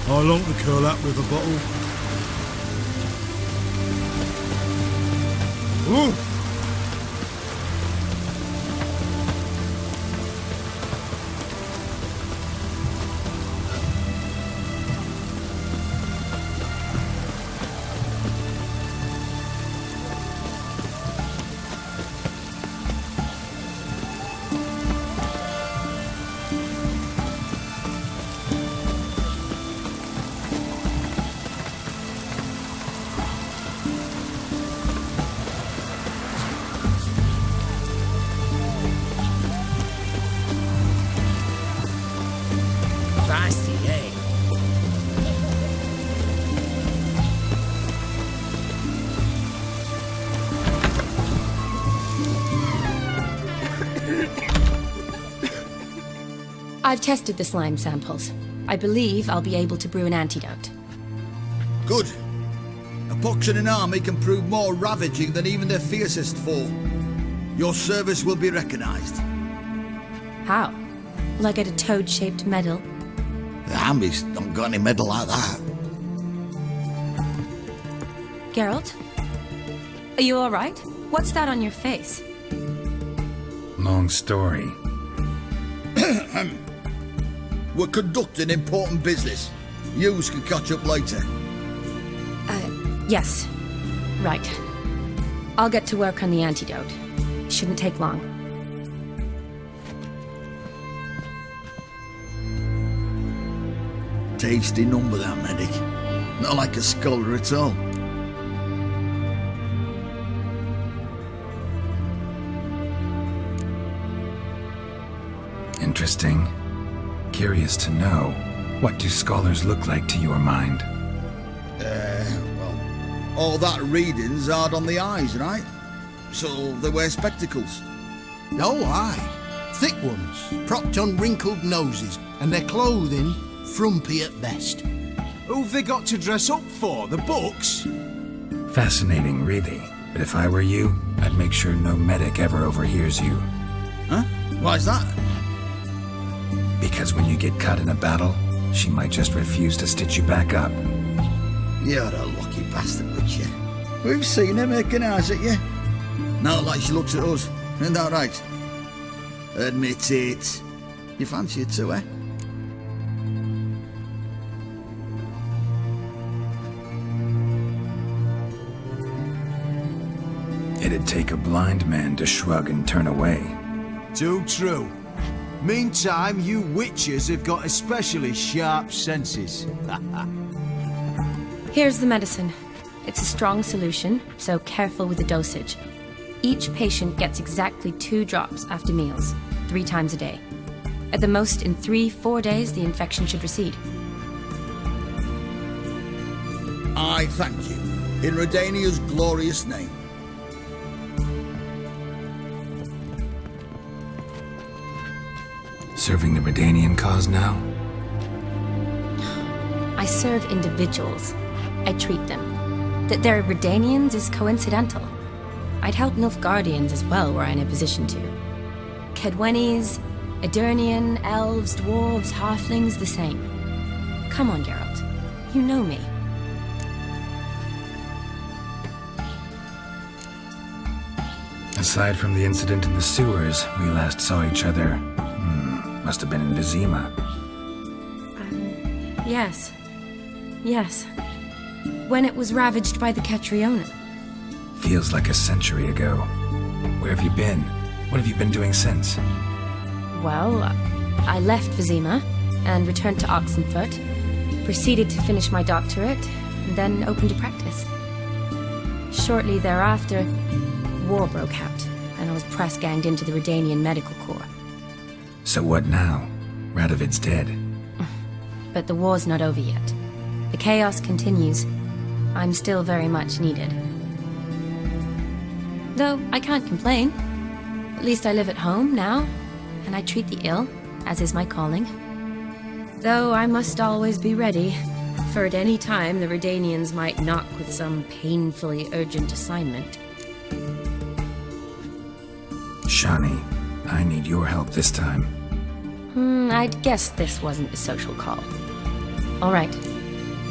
I long to curl up with a bottle. Ooh! I've tested the slime samples. I believe I'll be able to brew an antidote. Good. A pox in an army can prove more ravaging than even their fiercest foe. Your service will be recognized. How? Will I get a toad-shaped medal? The army's don't got any medal like that. Geralt? Are you alright? What's that on your face? Long story. We're conducting important business. Yous can catch up later. Yes. Right. I'll get to work on the antidote. Shouldn't take long. Tasty number, that medic. Not like a scholar at all. Interesting. Curious to know, what do scholars look like to your mind? Well, all that reading's hard on the eyes, right? So they wear spectacles. Oh, aye. Thick ones, propped on wrinkled noses, and their clothing frumpy at best. Who've they got to dress up for? The books? Fascinating, really. But if I were you, I'd make sure no medic ever overhears you. Huh? Why's that? Because when you get cut in a battle, she might just refuse to stitch you back up. You're a lucky bastard, Witcher. We've seen her making eyes at you. Not like she looks at us. Isn't that right? Admit it. You fancy it too, eh? It'd take a blind man to shrug and turn away. Too true. Meantime, you witches have got especially sharp senses. Here's the medicine. It's a strong solution, so careful with the dosage. Each patient gets exactly 2 drops after meals, 3 times a day. At the most, in 3-4 days, the infection should recede. I thank you. In Redania's glorious name. Serving the Redanian cause now? I serve individuals. I treat them. That they're Redanians is coincidental. I'd help Nilfgaardians as well were I in a position to. Kedwenis, Edirnian, elves, dwarves, halflings, the same. Come on, Geralt. You know me. Aside from the incident in the sewers, we last saw each other. Must have been in Vizima. Yes. Yes. When it was ravaged by the Catriona. Feels like a century ago. Where have you been? What have you been doing since? Well, I left Vizima and returned to Oxenfoot, proceeded to finish my doctorate, and then opened a practice. Shortly thereafter, war broke out, and I was press-ganged into the Redanian Medical Corps. So what now? Radovid's dead. But the war's not over yet. The chaos continues. I'm still very much needed. Though I can't complain. At least I live at home now, and I treat the ill, as is my calling. Though I must always be ready, for at any time the Redanians might knock with some painfully urgent assignment. Shani, I need your help this time. I'd guess this wasn't a social call. All right,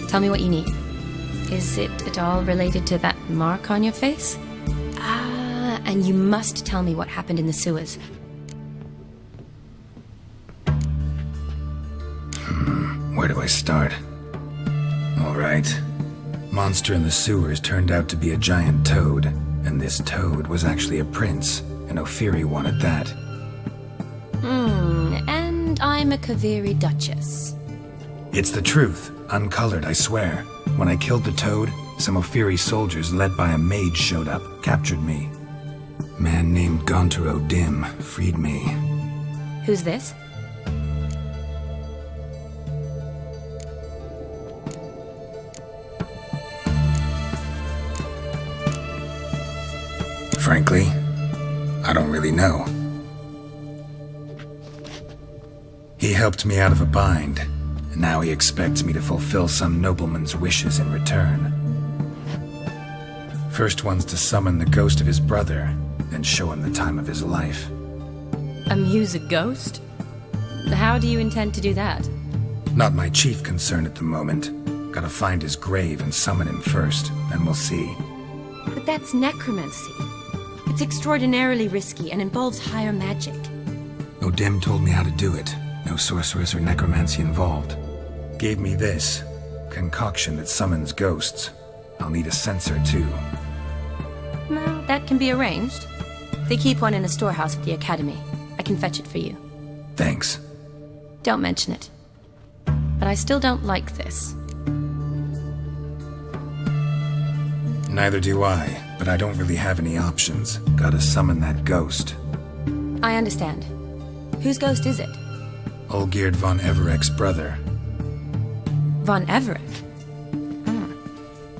Tell me what you need. Is it at all related to that mark on your face? Ah, and you must tell me what happened in the sewers. Where do I start? All right. Monster in the sewers turned out to be a giant toad, and this toad was actually a prince, and Ophiri wanted that. And I'm a Kaviri Duchess. It's the truth, uncolored, I swear. When I killed the toad, some Ophiri soldiers led by a mage showed up, captured me. Man named Gontaro Dim freed me. Who's this? Frankly, I don't really know. He helped me out of a bind, and now he expects me to fulfill some nobleman's wishes in return. First one's to summon the ghost of his brother, then show him the time of his life. Amuse a ghost? How do you intend to do that? Not my chief concern at the moment. Gotta find his grave and summon him first, then we'll see. But that's necromancy. It's extraordinarily risky and involves higher magic. Odim told me how to do it. No sorceress or necromancy involved. Gave me this concoction that summons ghosts. I'll need a censer too. Well, that can be arranged. They keep one in a storehouse at the academy. I can fetch it for you. Thanks. Don't mention it. But I still don't like this. Neither do I, but I don't really have any options. Gotta summon that ghost. I understand. Whose ghost is it? Olgierd von Everek's brother. Von Everett?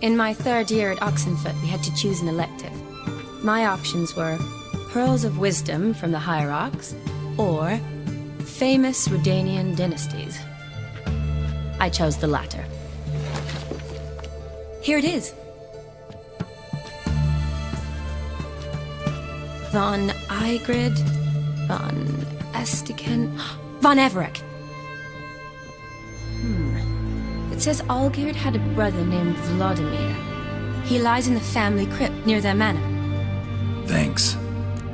In my third year at Oxenfoot, we had to choose an elective. My options were Pearls of Wisdom from the Hierarchs, or famous Redanian dynasties. I chose the latter. Here it is. Von Igrid, Von Estiken, Von Everek. It says Olgierd had a brother named Vladimir. He lies in the family crypt near their manor. Thanks.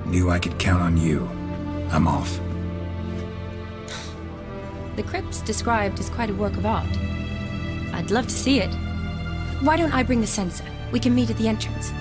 Knew I could count on you. I'm off. The crypt's described as quite a work of art. I'd love to see it. Why don't I bring the censer? We can meet at the entrance.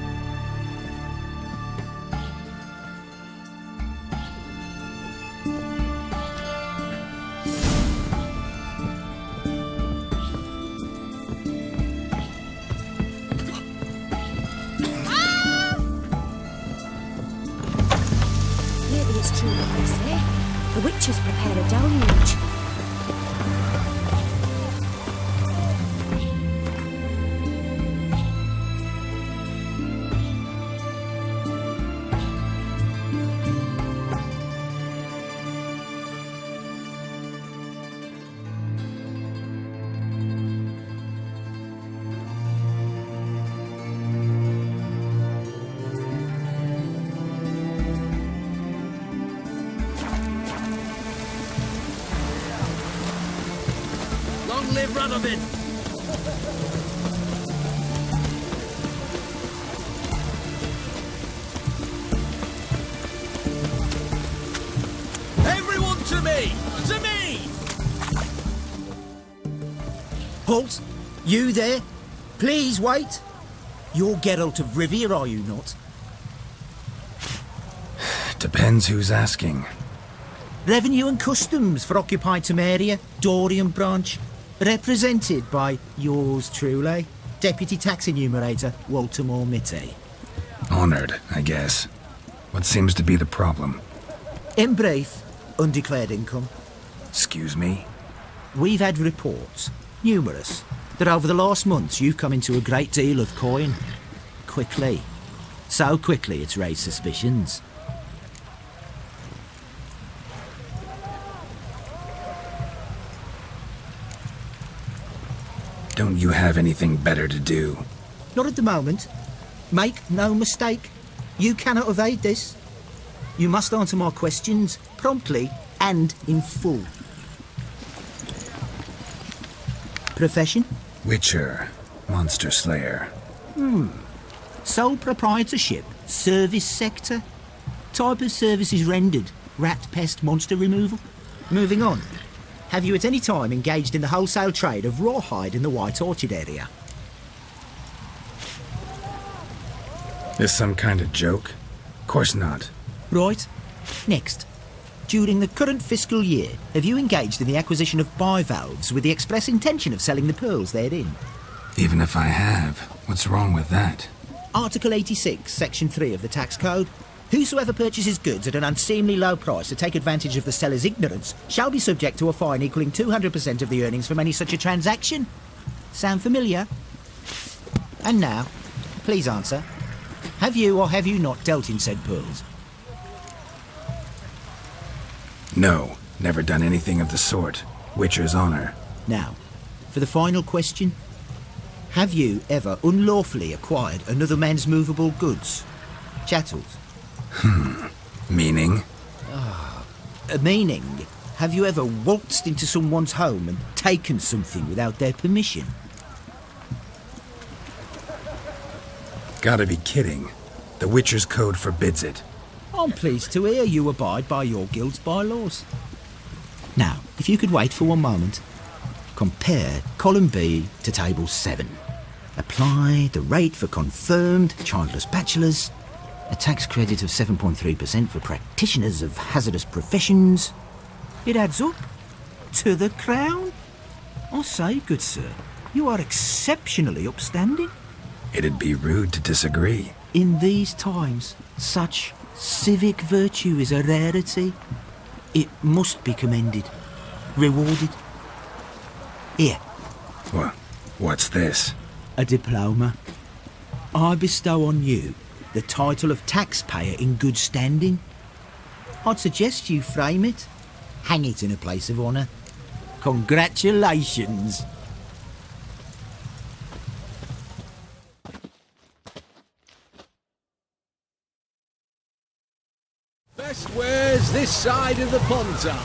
The witches prepare a deluge. Long live Radovid! Everyone to me! To me! Halt! You there? Please wait! You're Geralt of Rivia, are you not? Depends who's asking. Revenue and Customs for occupied Temeria, Dorian branch, represented by yours truly, Deputy Tax Enumerator Walter Mitty. Honored, I guess. What seems to be the problem? In brief, undeclared income. Excuse me? We've had reports, numerous, that over the last months you've come into a great deal of coin. Quickly. So quickly it's raised suspicions. Don't you have anything better to do? Not at the moment. Make no mistake. You cannot evade this. You must answer my questions promptly and in full. Profession? Witcher, monster slayer. Sole proprietorship, service sector. Type of services rendered, rat pest monster removal. Moving on. Have you at any time engaged in the wholesale trade of rawhide in the White Orchard area? This some kind of joke? Course not. Right. Next. During the current fiscal year, have you engaged in the acquisition of bivalves with the express intention of selling the pearls therein? Even if I have, what's wrong with that? Article 86, Section 3 of the Tax Code. Whosoever purchases goods at an unseemly low price to take advantage of the seller's ignorance shall be subject to a fine equaling 200% of the earnings from any such a transaction. Sound familiar? And now, please answer. Have you or have you not dealt in said pearls? No, never done anything of the sort. Witcher's honor. Now, for the final question. Have you ever unlawfully acquired another man's movable goods? Chattels. Meaning? Meaning, have you ever waltzed into someone's home and taken something without their permission? Gotta be kidding. The Witcher's Code forbids it. I'm pleased to hear you abide by your guild's bylaws. Now, if you could wait for one moment. Compare column B to table 7. Apply the rate for confirmed childless bachelors. A tax credit of 7.3% for practitioners of hazardous professions. It adds up to the crown. I say, good sir, you are exceptionally upstanding. It'd be rude to disagree. In these times, such civic virtue is a rarity. It must be commended, rewarded. Here, What's this? a diploma. I bestow on you the title of taxpayer in good standing. I'd suggest you frame it, hang it in a place of honour. Congratulations. Best wares this side of the Pontar.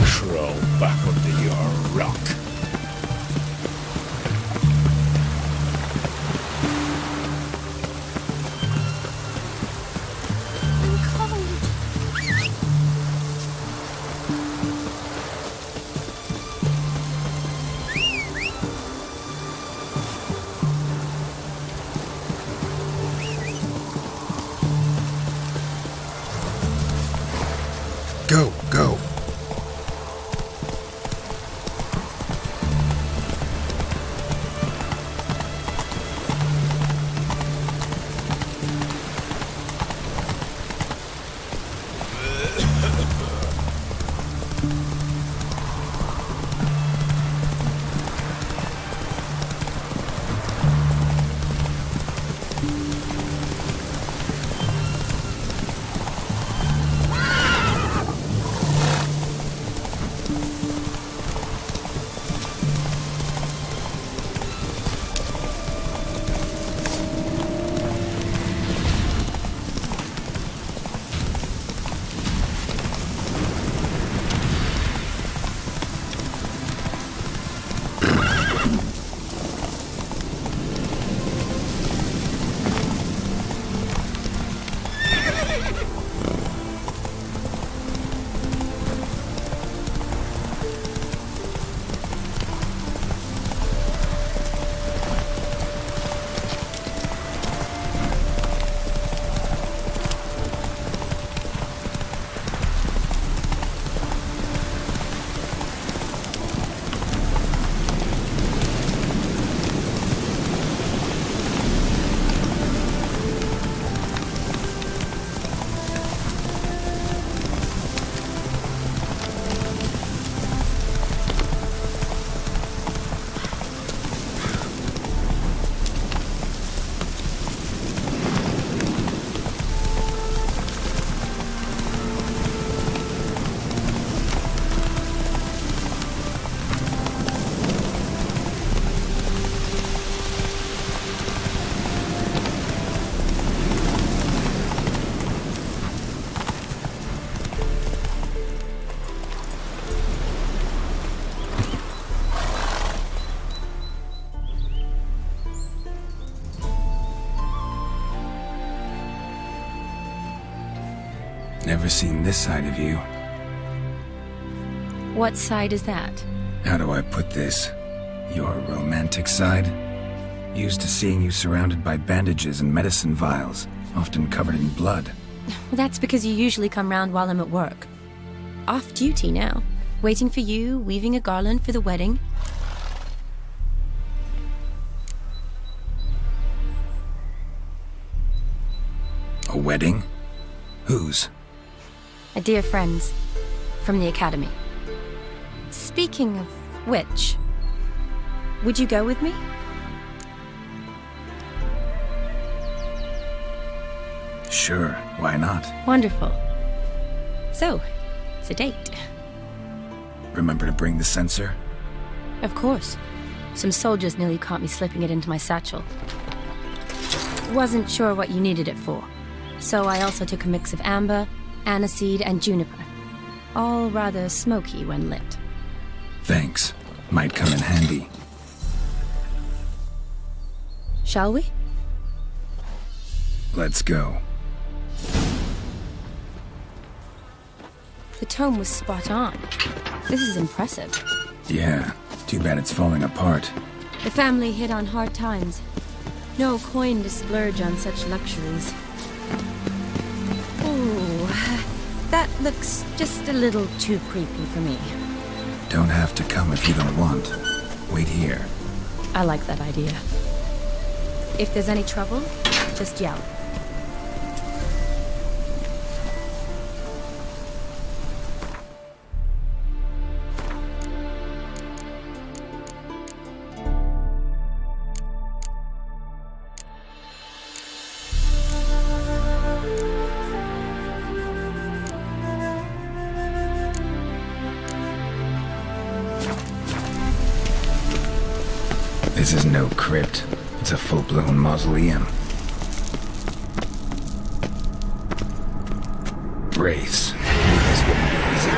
Crawl back under your rock. Go, go. Never seen this side of you. What side is that? How do I put this? Your romantic side? Used to seeing you surrounded by bandages and medicine vials, often covered in blood. Well, that's because you usually come round while I'm at work. Off duty now. Waiting for you, weaving a garland for the wedding. A wedding? Whose? A dear friend's. From the academy. Speaking of which, would you go with me? Sure, why not? Wonderful. So, it's a date. Remember to bring the censer? Of course. Some soldiers nearly caught me slipping it into my satchel. Wasn't sure what you needed it for, so I also took a mix of amber, aniseed, and juniper. All rather smoky when lit. Thanks. Might come in handy. Shall we? Let's go. The tome was spot on. This is impressive. Yeah, too bad it's falling apart. The family hit on hard times. No coin to splurge on such luxuries. Ooh, that looks just a little too creepy for me. Don't have to come if you don't want. Wait here. I like that idea. If there's any trouble, just yell. This is no crypt. It's a full-blown mausoleum. Wraiths. This wouldn't be easy.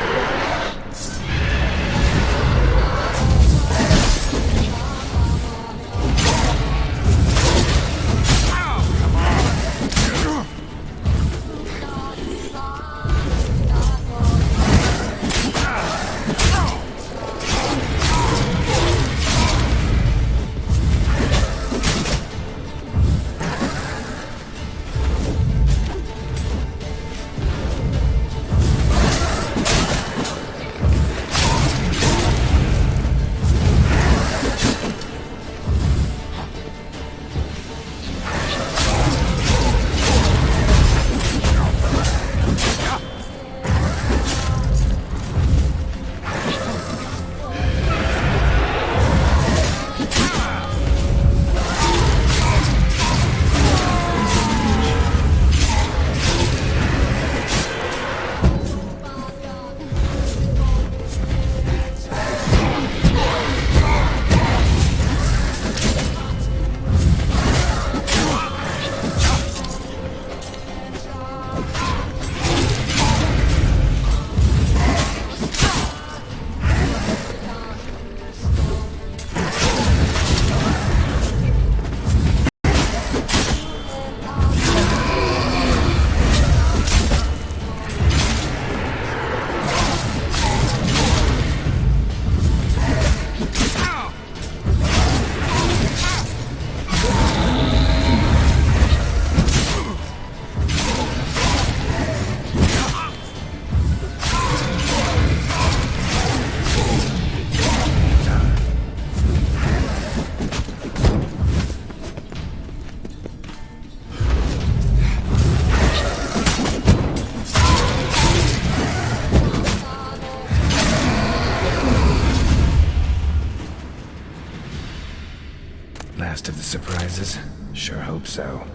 Last of the surprises? Sure hope so.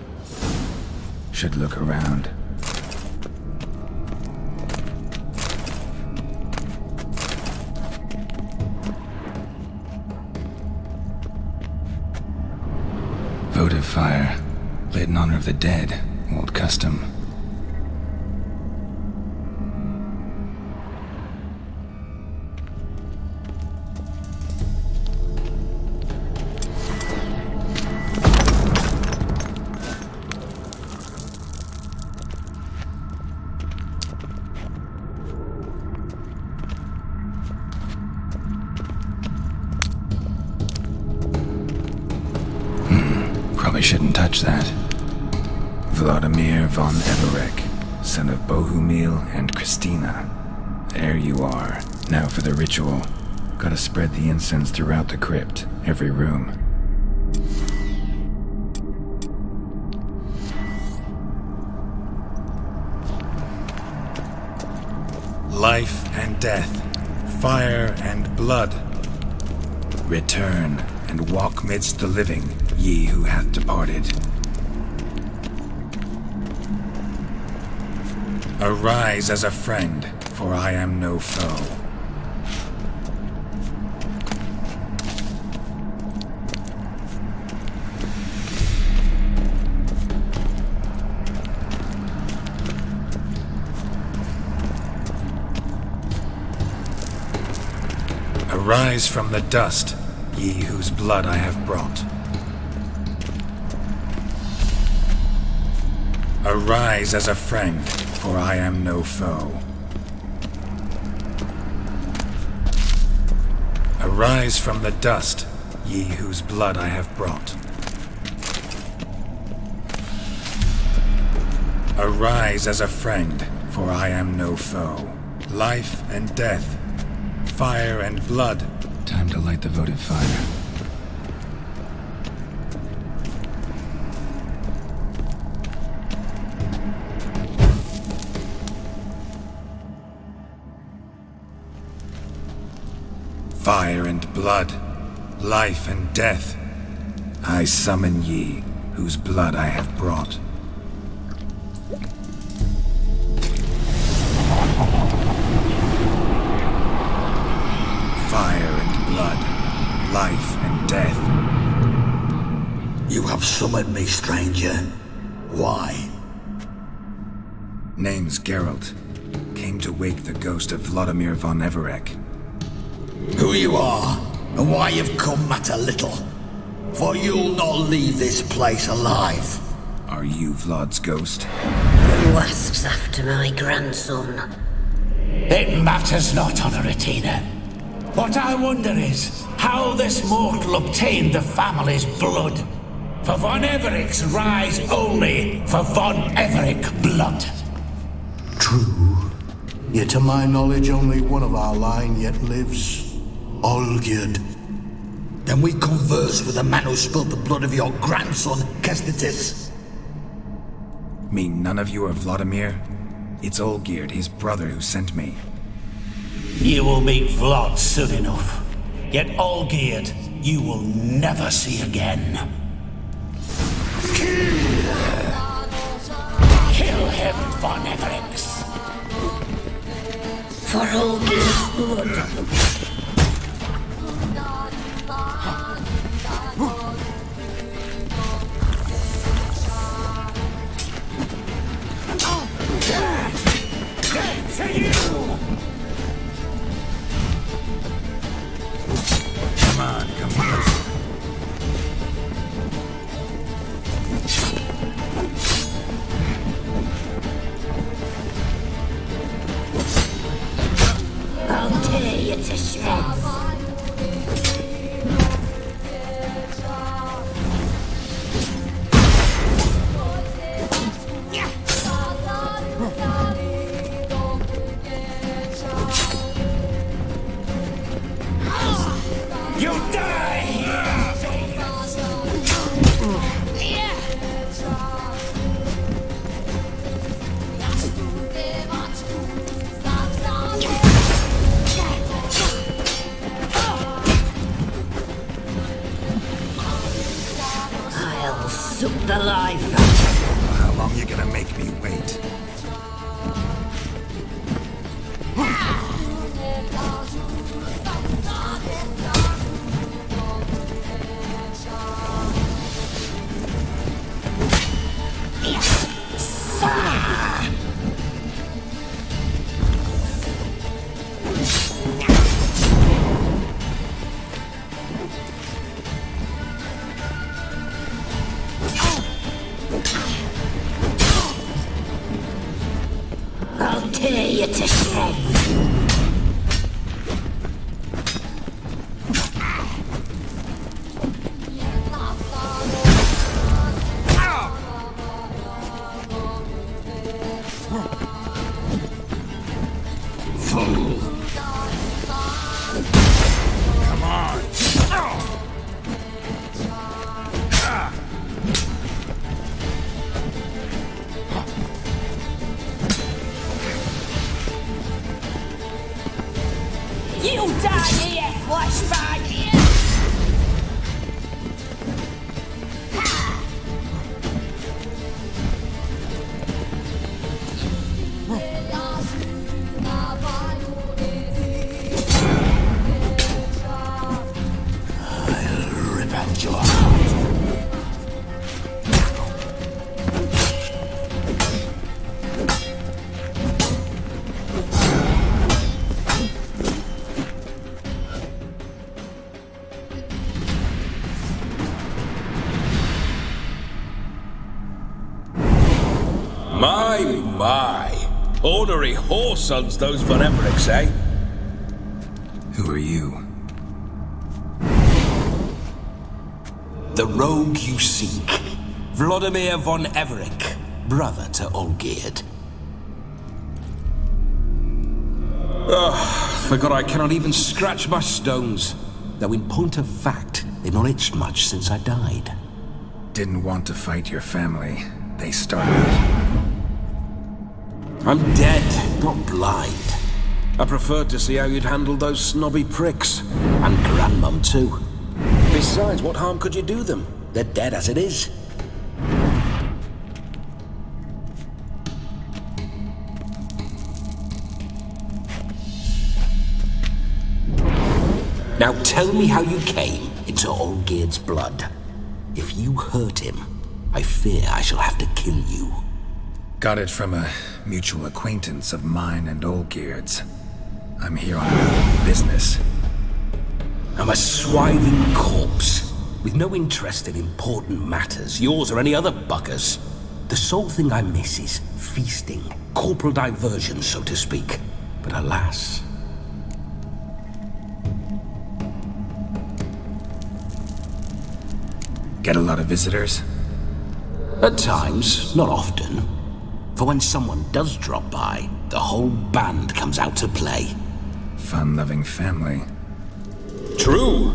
Should look around. Votive fire. Lit in honor of the dead. Old custom. shouldn't touch that. Vladimir von Everek, son of Bohumil and Christina. There you are. Now for the ritual. Gotta spread the incense throughout the crypt, every room. Life and death, fire and blood. Return and walk midst the living, ye who hath departed. Arise as a friend, for I am no foe. Arise from the dust, ye whose blood I have brought. Arise as a friend, for I am no foe. Arise from the dust, ye whose blood I have brought. Arise as a friend, for I am no foe. Life and death, fire and blood. Time to light the votive fire. Fire and blood, life and death, I summon ye, whose blood I have brought. Fire and blood, life and death. You have summoned me, stranger. Why? Name's Geralt. Came to wake the ghost of Vladimir von Everek. Who you are, and why you've come matter little. For you'll not leave this place alive. Are you Vlad's ghost? Who asks after my grandson? It matters not, Honoratina. What I wonder is how this mortal obtained the family's blood. For von Everek's rise only for von Everek blood. True. Yet to my knowledge, only one of our line yet lives. Olgierd. Then we converse with the man who spilled the blood of your grandson, Kestitis. Mean none of you are Vladimir? It's Olgierd, his brother, who sent me. You will meet Vlad soon enough. Yet Olgierd, you will never see again. Kill him, von Evereks. For Olgierd's blood. Come on, come closer. I'll tear you to shreds. The life. How long you gonna make me wait? flashback! I'll rip out your heart. My. Ornery whoresons, those Von Evericks, eh? Who are you? The rogue you seek. Vladimir von Everec, brother to Olgierd. Forgot I cannot even scratch my stones. Though in point of fact, they've not itched much since I died. Didn't want to fight your family. They started it. I'm dead, not blind. I preferred to see how you'd handle those snobby pricks. And Grandmum too. Besides, what harm could you do them? They're dead as it is. Now tell me how you came into Olgierd's blood. If you hurt him, I fear I shall have to kill you. Got it from a mutual acquaintance of mine and Olgierd's. I'm here on business. I'm a swiving corpse, with no interest in important matters, yours or any other buggers. The sole thing I miss is feasting, corporal diversion, so to speak. But alas... Get a lot of visitors? At times, not often. For when someone does drop by, the whole band comes out to play. Fun-loving family. True.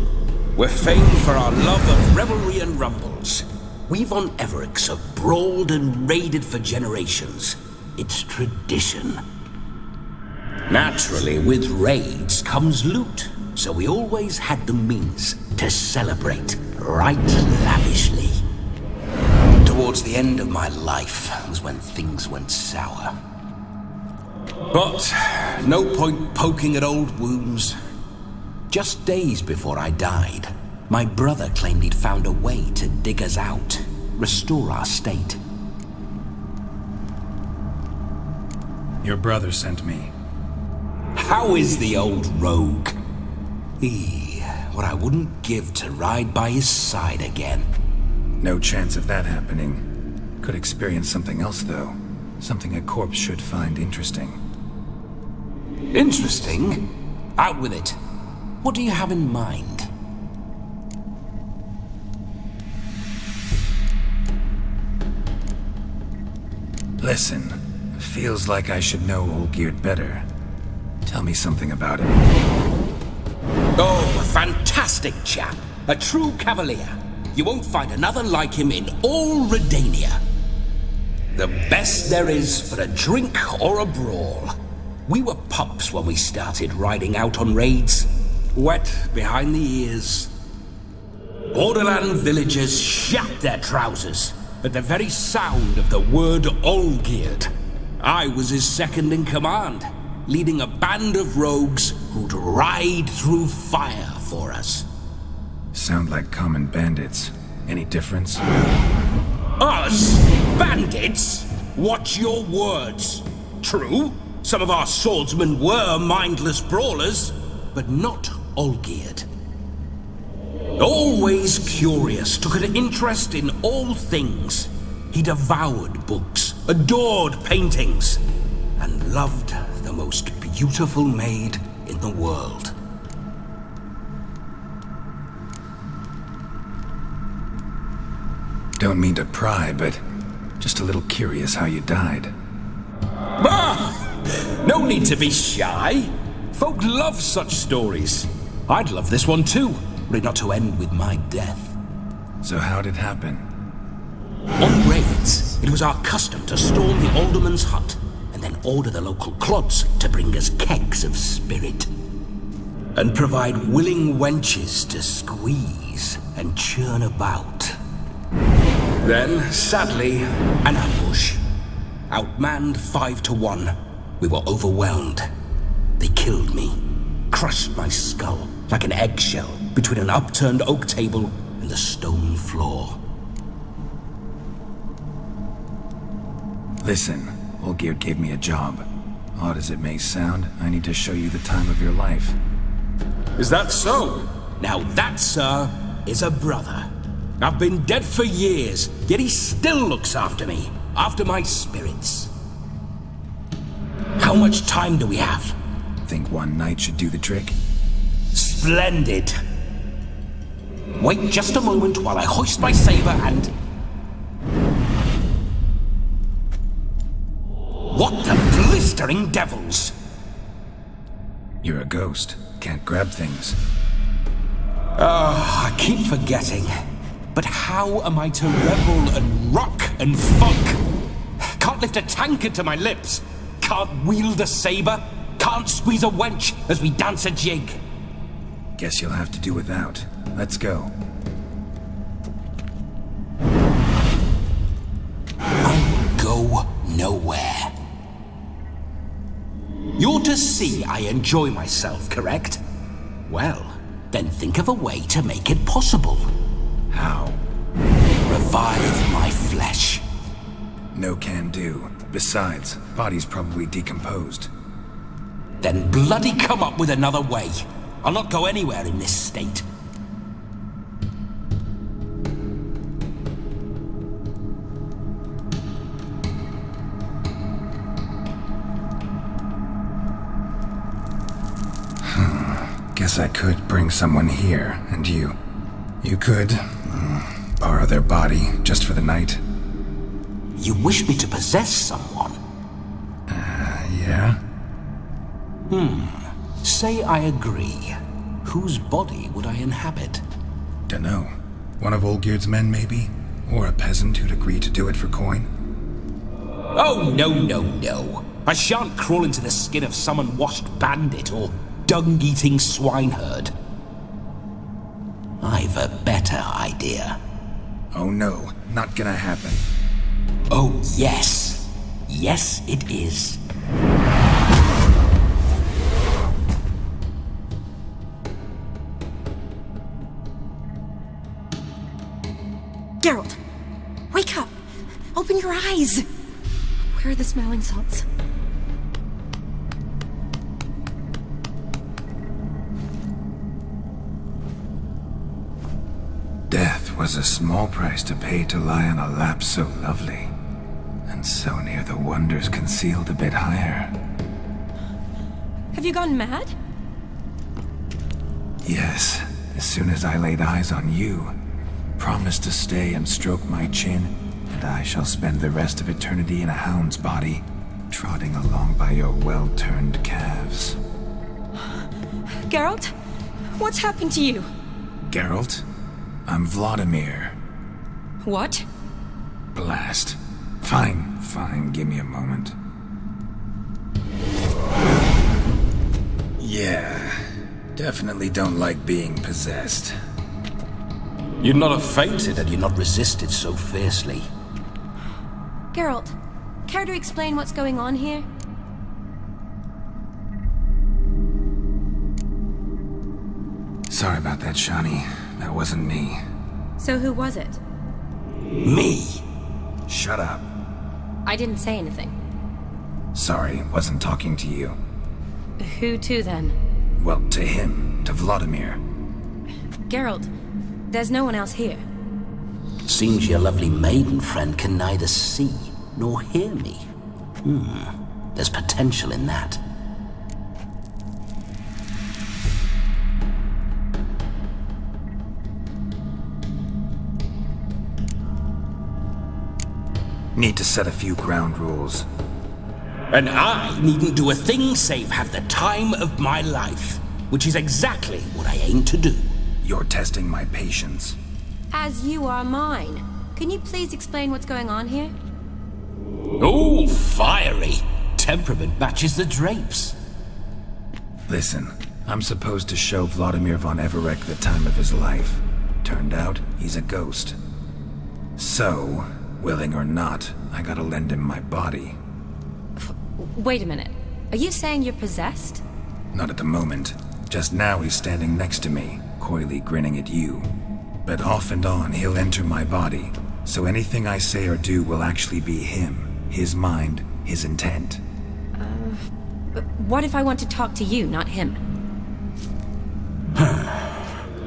We're famed for our love of revelry and rumbles. We Von Evericks have brawled and raided for generations. It's tradition. Naturally, with raids comes loot, so we always had the means to celebrate right lavishly. Towards the end of my life was when things went sour. But no point poking at old wounds. Just days before I died, my brother claimed he'd found a way to dig us out, restore our state. Your brother sent me. How is the old rogue? What I wouldn't give to ride by his side again. No chance of that happening. Could experience something else, though. Something a corpse should find interesting. Interesting? Out with it. What do you have in mind? Listen, feels like I should know Olgierd better. Tell me something about him. Oh, a fantastic chap. A true cavalier. You won't find another like him in all Redania. The best there is for a drink or a brawl. We were pups when we started riding out on raids. Wet behind the ears. Borderland villagers shat their trousers at the very sound of the word Olgierd. I was his second in command, leading a band of rogues who'd ride through fire for us. Sound like common bandits. Any difference? Us? Bandits? Watch your words. True, some of our swordsmen were mindless brawlers, but not Olgierd. Always curious, took an interest in all things. He devoured books, adored paintings, and loved the most beautiful maid in the world. Don't mean to pry, but just a little curious how you died. No need to be shy. Folk love such stories. I'd love this one too, were it not to end with my death. So how'd it happen? On raids, it was our custom to storm the alderman's hut and then order the local clods to bring us kegs of spirit. and provide willing wenches to squeeze and churn about. Then, sadly, an ambush. Outmanned 5-1. We were overwhelmed. They killed me, crushed my skull like an eggshell between an upturned oak table and the stone floor. Listen, Olgierd gave me a job. Odd as it may sound, I need to show you the time of your life. Is that so? Now that, sir, is a brother. I've been dead for years, yet he still looks after me, after my spirits. How much time do we have? Think one night should do the trick? Splendid. Wait just a moment while I hoist my saber and... What the blistering devils? You're a ghost. Can't grab things. I keep forgetting. But how am I to revel and rock and funk? Can't lift a tankard to my lips. Can't wield a saber. Can't squeeze a wench as we dance a jig. Guess you'll have to do without. Let's go. I'll go nowhere. You're to see I enjoy myself, correct? Well, then think of a way to make it possible. How? Revive my flesh. No can do. Besides, body's probably decomposed. Then bloody come up with another way. I'll not go anywhere in this state. Guess I could bring someone here, and you could borrow their body just for the night. You wish me to possess someone? Yeah? Say I agree. Whose body would I inhabit? Dunno. One of Olgierd's men, maybe? Or a peasant who'd agree to do it for coin? Oh, no. I shan't crawl into the skin of some unwashed bandit or dung-eating swineherd. I've a better idea. Oh no, not gonna happen. Oh, yes. Yes, it is. Geralt, wake up! Open your eyes! Where are the smelling salts? Death was a small price to pay to lie on a lap so lovely, and so near the wonders concealed a bit higher. Have you gone mad? Yes, as soon as I laid eyes on you, promised to stay and stroke my chin, and I shall spend the rest of eternity in a hound's body, trotting along by your well-turned calves. Geralt? What's happened to you? Geralt? I'm Vladimir. What? Blast. Fine, give me a moment. Yeah, definitely don't like being possessed. You'd not have fainted had you not resisted so fiercely. Geralt, care to explain what's going on here? Sorry about that, Shani. That wasn't me. So who was it? Me. Shut up. I didn't say anything. Sorry, wasn't talking to you. Who to then? Well, to him. To Vladimir. Geralt, there's no one else here. Seems your lovely maiden friend can neither see nor hear me. There's potential in that. Need to set a few ground rules. And I needn't do a thing save have the time of my life, which is exactly what I aim to do. You're testing my patience. As you are mine. Can you please explain what's going on here? Oh, fiery. Temperament matches the drapes. Listen, I'm supposed to show Vladimir von Everec the time of his life. Turned out, he's a ghost. So, willing or not, I gotta lend him my body. Wait a minute. Are you saying you're possessed? Not at the moment. Just now he's standing next to me, coyly grinning at you. But off and on, he'll enter my body. So anything I say or do will actually be him. His mind, his intent. But what if I want to talk to you, not him?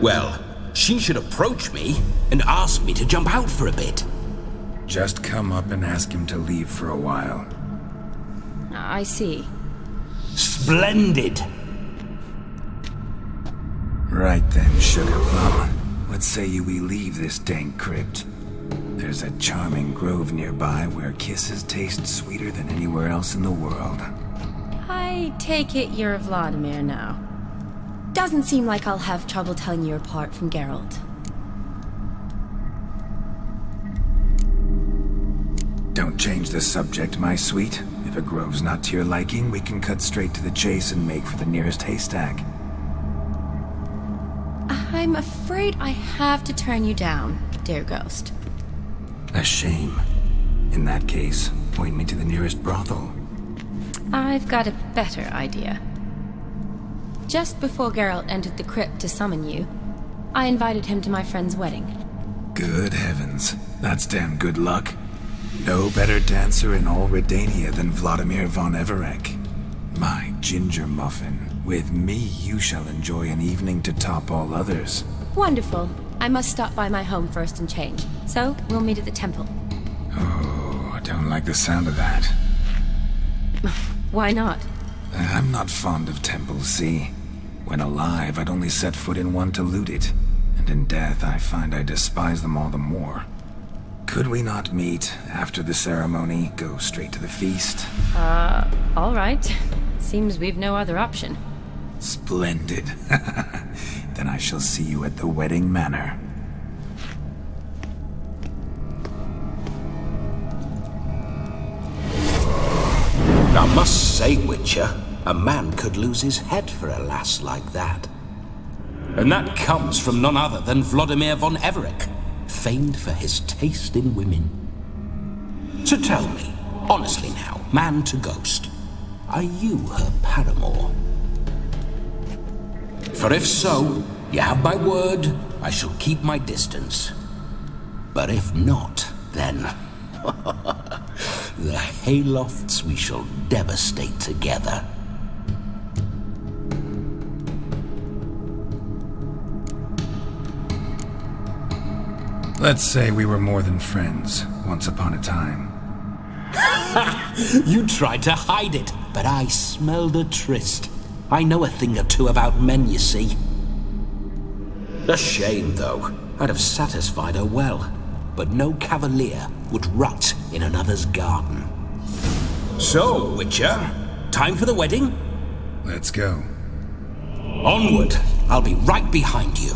Well, she should approach me and ask me to jump out for a bit. Just come up and ask him to leave for a while. I see. Splendid! Right then, Sugar Plum. What say you we leave this dank crypt? There's a charming grove nearby where kisses taste sweeter than anywhere else in the world. I take it you're Vladimir now. Doesn't seem like I'll have trouble telling you apart from Geralt. Don't change the subject, my sweet. If a grove's not to your liking, we can cut straight to the chase and make for the nearest haystack. I'm afraid I have to turn you down, dear ghost. A shame. In that case, point me to the nearest brothel. I've got a better idea. Just before Geralt entered the crypt to summon you, I invited him to my friend's wedding. Good heavens. That's damn good luck. No better dancer in all Redania than Vladimir von Everec. My ginger muffin. With me, you shall enjoy an evening to top all others. Wonderful. I must stop by my home first and change. So, we'll meet at the temple. Oh, I don't like the sound of that. Why not? I'm not fond of temples, see? When alive, I'd only set foot in one to loot it. And in death, I find I despise them all the more. Could we not meet after the ceremony, go straight to the feast? All right. Seems we've no other option. Splendid. Then I shall see you at the wedding manor. I must say, Witcher, a man could lose his head for a lass like that. And that comes from none other than Vladimir von Everec, famed for his taste in women. So tell me, honestly now, man to ghost, are you her paramour? For if so, you have my word, I shall keep my distance. But if not, then the haylofts we shall devastate together. Let's say we were more than friends, once upon a time. You tried to hide it, but I smelled a tryst. I know a thing or two about men, you see. A shame, though. I'd have satisfied her well, but no cavalier would rot in another's garden. So, Witcher, time for the wedding? Let's go. Onward! I'll be right behind you.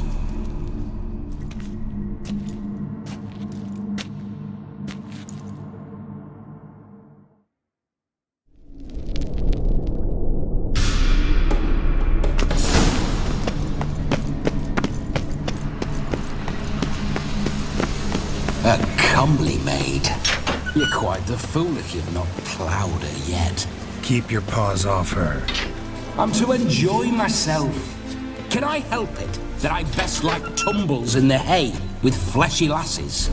A comely maid. You're quite the fool if you've not ploughed her yet. Keep your paws off her. I'm to enjoy myself. Can I help it that I best like tumbles in the hay with fleshy lasses?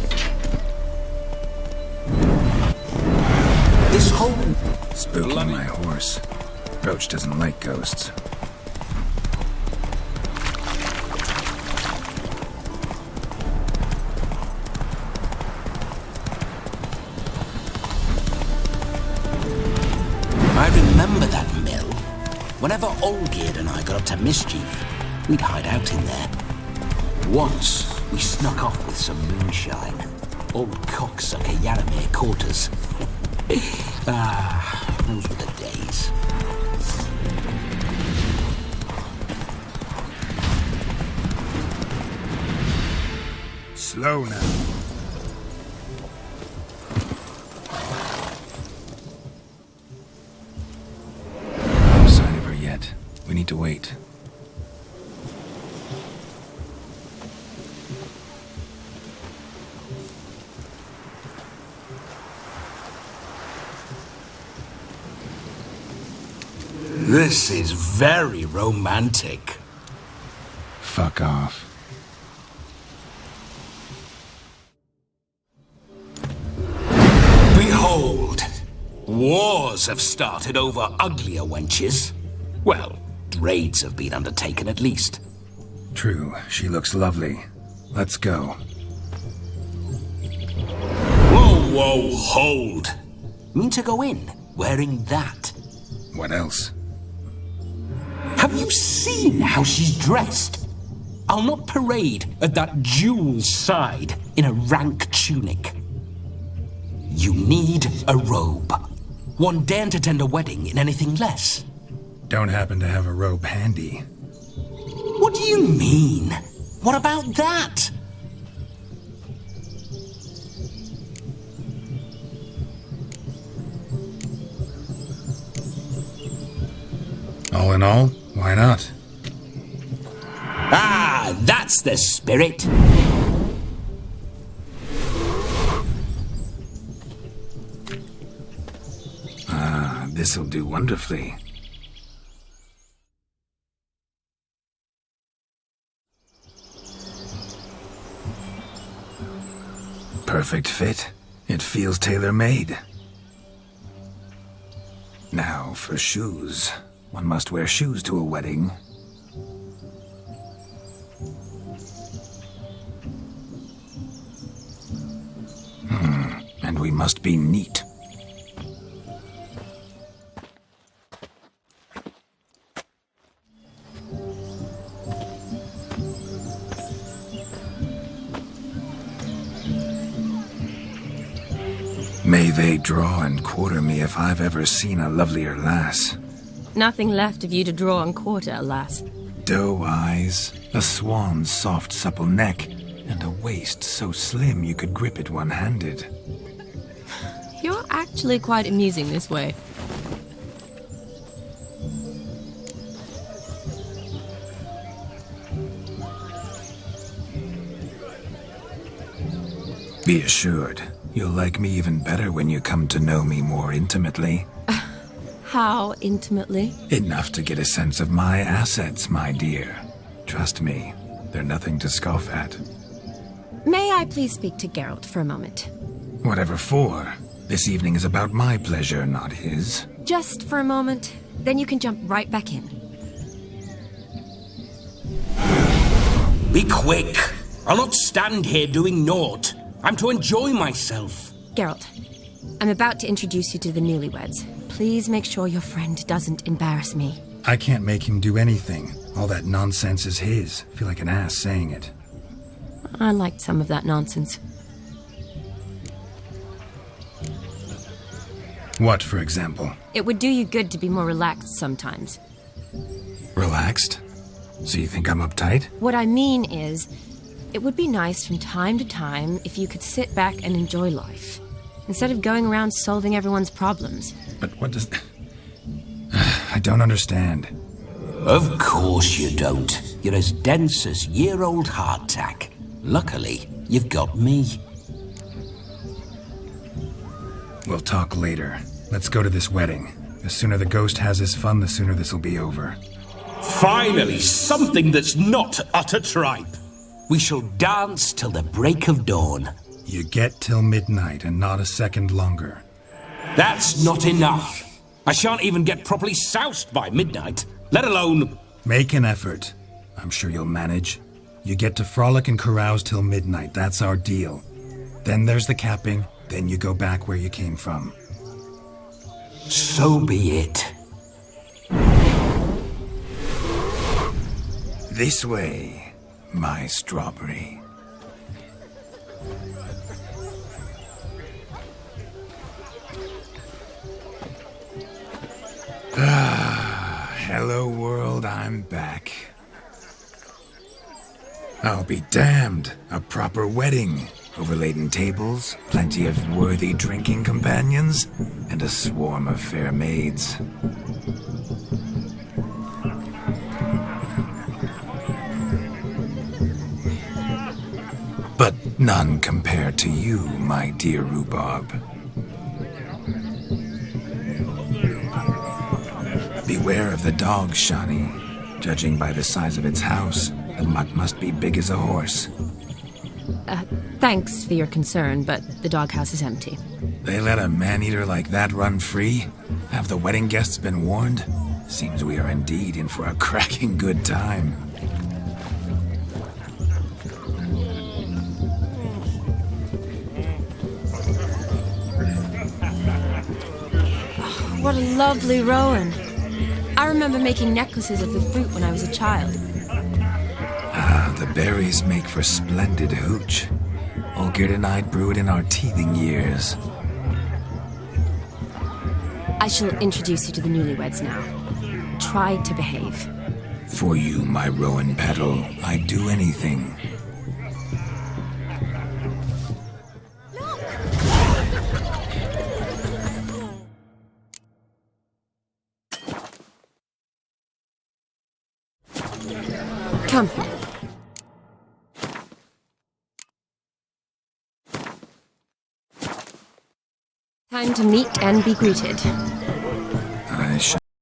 This whole... Spooky my horse. Roach doesn't like ghosts. I remember that mill. Whenever Olgierd and I got up to mischief, we'd hide out in there. Once, we snuck off with some moonshine. Old cocksucker Yaramir caught us. Those were the days. Slow now. No sign of her yet. We need to wait. This is very romantic. Fuck off. Behold! Wars have started over uglier wenches. Well, raids have been undertaken at least. True, she looks lovely. Let's go. Whoa, hold! Mean to go in, wearing that? What else? Have you seen how she's dressed? I'll not parade at that jewel's side in a rank tunic. You need a robe. One daren't attend a wedding in anything less. Don't happen to have a robe handy. What do you mean? What about that? All in all, why not? Ah, that's the spirit. This'll do wonderfully. Perfect fit. It feels tailor-made. Now for shoes. One must wear shoes to a wedding. And we must be neat. May they draw and quarter me if I've ever seen a lovelier lass. Nothing left of you to draw and quarter, alas. Doe eyes, a swan's soft supple neck, and a waist so slim you could grip it one-handed. You're actually quite amusing this way. Be assured, you'll like me even better when you come to know me more intimately. How intimately? Enough to get a sense of my assets, my dear. Trust me, they're nothing to scoff at. May I please speak to Geralt for a moment? Whatever for. This evening is about my pleasure, not his. Just for a moment, then you can jump right back in. Be quick! I'll not stand here doing naught. I'm to enjoy myself. Geralt, I'm about to introduce you to the newlyweds. Please make sure your friend doesn't embarrass me. I can't make him do anything. All that nonsense is his. Feel like an ass saying it. I liked some of that nonsense. What, for example? It would do you good to be more relaxed sometimes. Relaxed? So you think I'm uptight? What I mean is, it would be nice from time to time if you could sit back and enjoy life, instead of going around solving everyone's problems. But what does... I don't understand. Of course you don't. You're as dense as year-old hardtack. Luckily, you've got me. We'll talk later. Let's go to this wedding. The sooner the ghost has his fun, the sooner this'll be over. Finally, something that's not utter tripe. We shall dance till the break of dawn. You get till midnight and not a second longer. That's not enough. I shan't even get properly soused by midnight, let alone... Make an effort. I'm sure you'll manage. You get to frolic and carouse till midnight, that's our deal. Then there's the capping, then you go back where you came from. So be it. This way, my strawberry. Hello world, I'm back. I'll be damned. A proper wedding. Overladen tables, plenty of worthy drinking companions, and a swarm of fair maids. But none compared to you, my dear rhubarb. Beware of the dog, Shawnee. Judging by the size of its house, the mutt must be big as a horse. Thanks for your concern, but the doghouse is empty. They let a man-eater like that run free? Have the wedding guests been warned? Seems we are indeed in for a cracking good time. What a lovely rowan. I remember making necklaces of the fruit when I was a child. Ah, the berries make for splendid hooch. Olgerd and I brewed in our teething years. I shall introduce you to the newlyweds now. Try to behave. For you, my rowan petal, I'd do anything. Come. Time to meet and be greeted.